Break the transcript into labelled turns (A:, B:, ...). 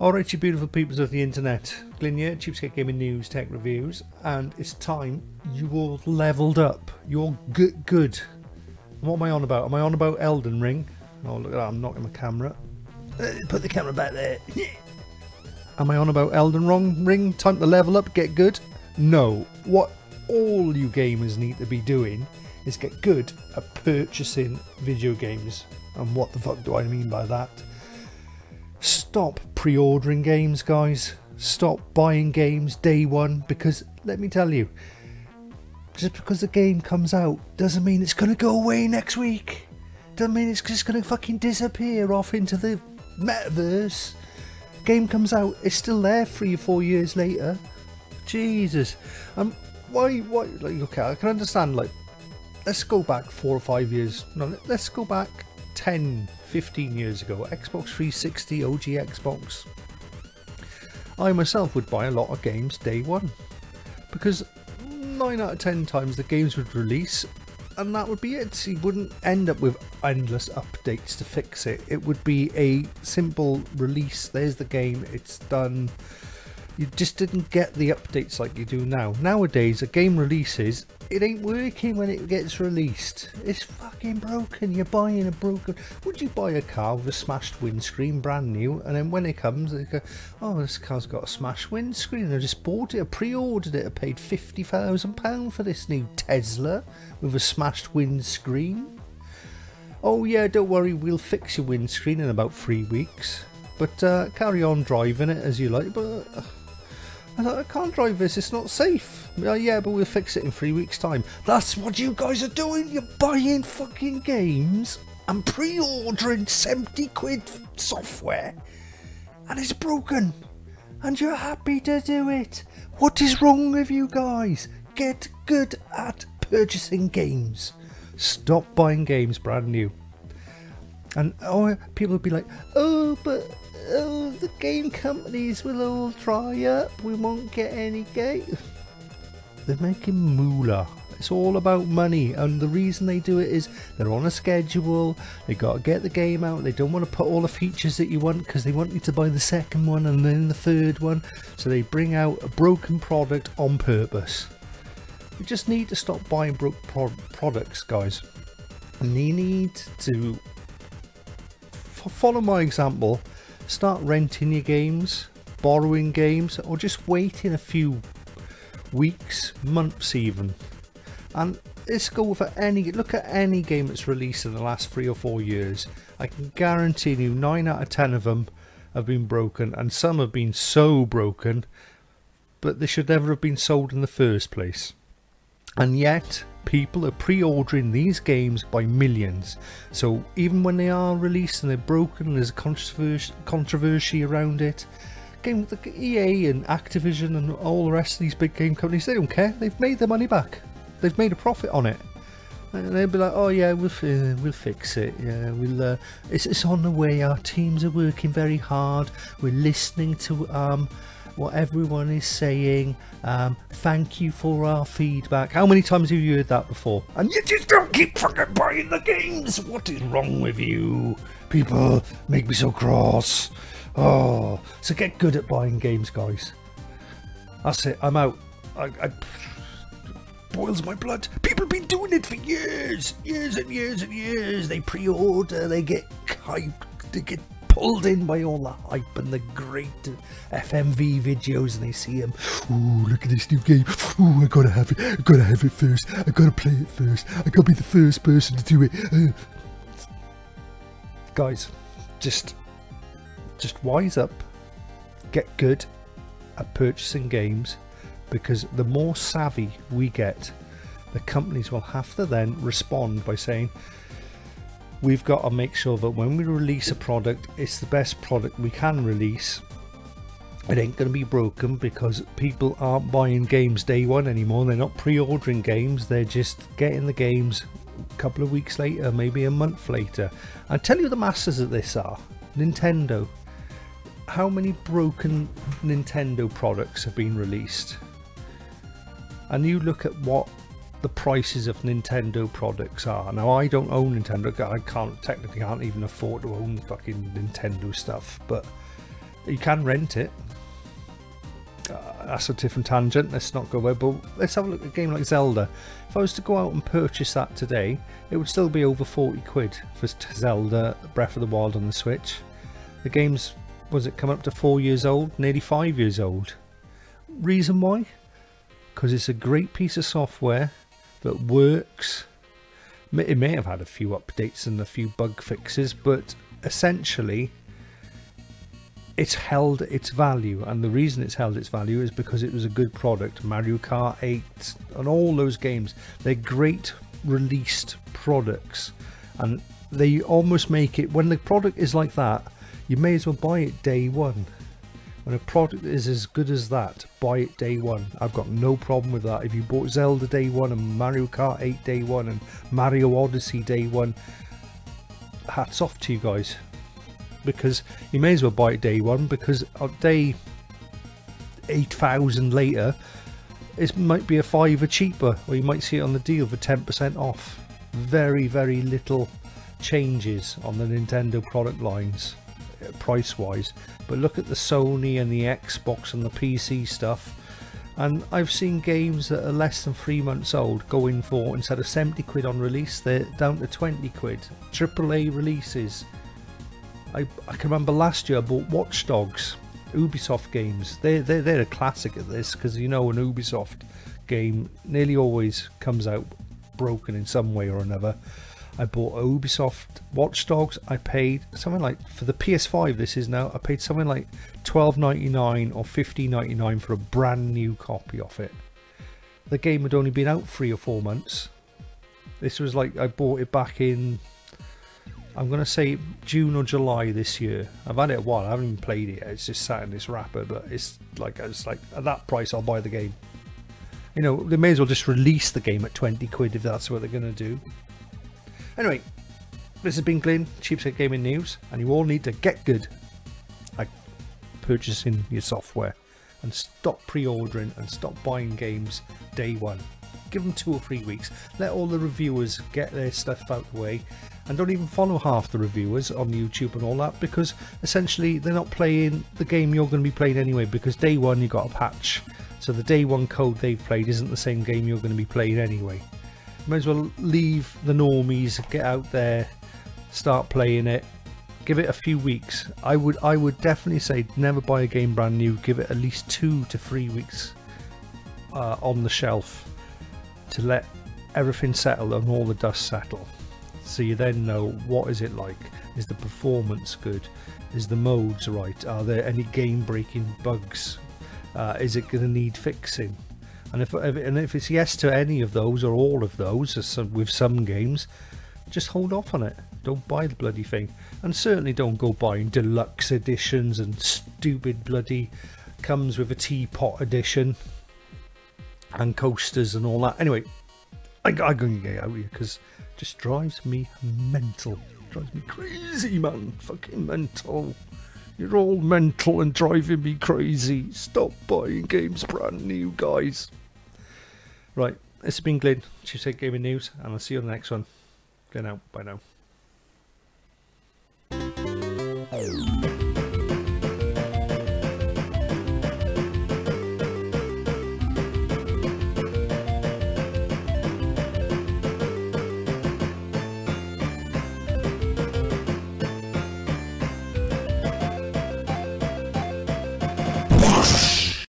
A: Alright, you beautiful peoples of the internet, Glyn here, Cheapskate Gaming News, Tech Reviews, and it's time you all leveled up. You're good. What am I on about? Am I on about Elden Ring? Oh, look at that, I'm knocking the camera. Put the camera back there. Am I on about Elden Ring? Time to level up, get good? No. What all you gamers need to be doing is get good at purchasing video games. And what the fuck do I mean by that? Stop pre-ordering games, guys. Stop buying games day one, because let me tell you, just because the game comes out doesn't mean it's going to go away next week. Doesn't mean it's just going to fucking disappear off into the metaverse. Game comes out, it's still there 3 or 4 years later. Jesus. Why, like, okay, I can understand, like, let's go back 4 or 5 years. No, let's go back 10, 15 years ago. Xbox 360, OG Xbox. I myself would buy a lot of games day one, because 9 out of 10 times the games would release and that would be it. You wouldn't end up with endless updates to fix it. It would be a simple release. There's the game, it's done. You just didn't get the updates like you do now. Nowadays, a game releases, it ain't working when it gets released. It's fucking broken. You're buying a broken... Would you buy a car with a smashed windscreen, brand new, and then when it comes, they go, oh, this car's got a smashed windscreen. I just bought it, I pre-ordered it, I paid £50,000 for this new Tesla with a smashed windscreen. Oh yeah, don't worry, we'll fix your windscreen in about 3 weeks. But carry on driving it as you like, but... I can't drive this, it's not safe. Yeah, but we'll fix it in 3 weeks' time. That's what you guys are doing. You're buying fucking games and pre-ordering 70 quid software. And it's broken. And you're happy to do it. What is wrong with you guys? Get good at purchasing games. Stop buying games brand new. And oh, people will be like, oh, but... oh, the game companies will all dry up, we won't get any game. They're making moolah. It's all about money, and the reason they do it is they're on a schedule, they got to get the game out, they don't want to put all the features that you want because they want you to buy the second one and then the third one, so they bring out a broken product on purpose. You just need to stop buying broke products, guys, and you need to follow my example. Start renting your games, borrowing games, or just waiting a few weeks, months even. And let's go for any, look at any game that's released in the last 3 or 4 years. I can guarantee you 9 out of 10 of them have been broken, and some have been so broken, but they should never have been sold in the first place. And yet, people are pre-ordering these games by millions. So even when they are released and they're broken and there's a controversy around it, game like EA and Activision and all the rest of these big game companies, they don't care. They've made their money back. They've made a profit on it. And they'll be like, oh yeah, we'll fix it. Yeah, it's on the way. Our teams are working very hard. We're listening to what everyone is saying. Thank you for our feedback. How many times have you heard that before? And you just don't keep fucking buying the games. What is wrong with you? People make me so cross. Oh, so get good at buying games, guys. That's it, I'm out. I boils my blood. People have been doing it for years and years and years. They pre-order, they get hyped, they get pulled in by all the hype and the great FMV videos, and they see them. Ooh, look at this new game. Ooh, I gotta have it. I gotta have it first. I gotta play it first. I gotta be the first person to do it. Guys, just wise up. Get good at purchasing games, because the more savvy we get, the companies will have to then respond by saying, we've got to make sure that when we release a product, it's the best product we can release. It ain't going to be broken, because people aren't buying games day one anymore. They're not pre-ordering games, they're just getting the games a couple of weeks later, maybe a month later. I tell you, the masters of this are Nintendo. How many broken Nintendo products have been released? And you look at what the prices of Nintendo products are. Now, I don't own Nintendo. I technically can't even afford to own fucking Nintendo stuff, but You can rent it. That's a different tangent, let's not go there, but let's have a look at a game like Zelda. If I was to go out and purchase that today, it would still be over 40 quid for Zelda Breath of the Wild on the Switch. The game's, was it coming up to 4 years old? Nearly 5 years old. Reason why? Because it's a great piece of software that works. It may have had a few updates and a few bug fixes, but essentially it's held its value, and the reason it's held its value is because it was a good product. Mario Kart 8 and all those games, they're great released products, and they almost make it, when the product is like that, you may as well buy it day one. When a product is as good as that, buy it day one. I've got no problem with that. If you bought Zelda day one and Mario Kart 8 day one and Mario Odyssey day one, hats off to you guys. Because you may as well buy it day one, because on day 8,000 later it might be a £5 cheaper, or you might see it on the deal for 10% off. Very little changes on the Nintendo product lines price wise, but look at the Sony and the Xbox and the PC stuff, and I've seen games that are less than 3 months old going for, instead of 70 quid on release, they're down to 20 quid. AAA releases. I can remember last year I bought Watch Dogs, Ubisoft games. They're a classic at this, because you know an Ubisoft game nearly always comes out broken in some way or another. I bought a Ubisoft Watch Dogs. I paid something like, for the PS5 this is now, I paid something like $12.99 or $15.99 for a brand new copy of it. The game had only been out 3 or 4 months. This was like, I bought it back in, I'm going to say June or July this year. I've had it a while, I haven't even played it yet. It's just sat in this wrapper, but it's like at that price I'll buy the game. You know, they may as well just release the game at 20 quid if that's what they're going to do. Anyway, this has been Glyn, Cheapskate Gaming News, and you all need to get good at purchasing your software and stop pre-ordering and stop buying games day one. Give them 2 or 3 weeks. Let all the reviewers get their stuff out the way, and don't even follow half the reviewers on YouTube and all that, because essentially they're not playing the game you're going to be playing anyway, because day one you got a patch, so the day one code they've played isn't the same game you're going to be playing anyway. Might as well leave the normies, get out there, start playing it, give it a few weeks. I would definitely say never buy a game brand new. Give it at least 2 to 3 weeks on the shelf to let everything settle and all the dust settle, so you then know what is it like. Is the performance good? Is the modes right? Are there any game breaking bugs? Is it going to need fixing? And if it's yes to any of those or all of those, with some games, just hold off on it. Don't buy the bloody thing, and certainly don't go buying deluxe editions and stupid bloody comes with a teapot edition and coasters and all that. Anyway, I'm going to get out of here because it just drives me mental. Drives me crazy, man. Fucking mental. You're all mental and driving me crazy. Stop buying games brand new, guys. Right, this has been Glyn, Cheapskate Gaming News, and I'll see you on the next one. Go now. Bye now.